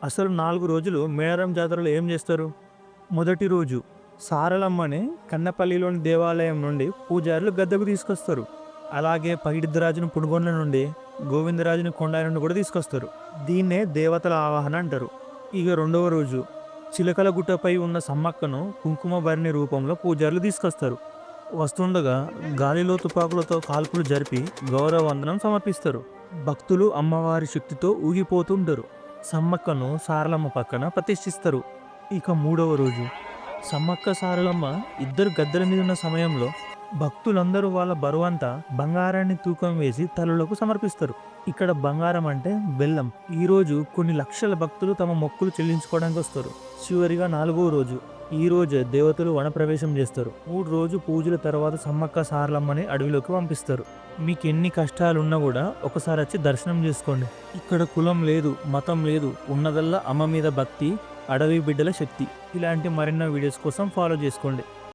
అసలు 4 రోజులు మేడారం జాతరలో ఏం చేస్తారు? మొదటి రోజు సారలమ్మని కన్నపల్లిలోని దేవాలయం నుండి పూజారులు గద్దెకు తీసుకొస్తారు. అలాగే పగిడిద్దరాజును పునుగొండ నుండి గోవిందరాజుని కొండాయి నుండి కూడా తీసుకొస్తారు. దీన్నే దేవతల ఆవాహన అంటారు. ఇక రెండవ రోజు చిలకల గుట్టపై ఉన్న సమ్మక్కను కుంకుమ భరణి రూపంలో పూజారులు తీసుకొస్తారు. వస్తుండగా గాలిలో తుపాకులతో కాల్పులు జరిపి గౌరవ వందనం సమర్పిస్తారు. భక్తులు అమ్మవారి శక్తితో ఊగిపోతుంటారు. సమ్మక్కను సారలమ్మ పక్కన ప్రతిష్ఠిస్తారు. ఇక మూడవ రోజు సమ్మక్క సారలమ్మ ఇద్దరు గద్దెల మీద ఉన్న సమయంలో భక్తులందరూ వాళ్ళ బరువంతా బంగారాన్ని తూకం వేసి తల్లులకు సమర్పిస్తారు. ఇక్కడ బంగారం అంటే బెల్లం. ఈ రోజు కొన్ని లక్షల భక్తులు తమ మొక్కులు చెల్లించుకోవడానికి వస్తారు. చివరిగా 4వ రోజు ఈ రోజు దేవతలు వనప్రవేశం చేస్తారు. 3 రోజు పూజల తర్వాత సమ్మక్క సారలమ్మని అడవిలోకి పంపిస్తారు. మీకు ఎన్ని కష్టాలున్నా కూడా ఒకసారి వచ్చి దర్శనం చేసుకోండి. ఇక్కడ కులం లేదు, మతం లేదు, ఉన్నదల్లా అమ్మ మీద భక్తి, అడవి బిడ్డల శక్తి. ఇలాంటి మరిన్నో వీడియోస్ కోసం ఫాలో చేసుకోండి.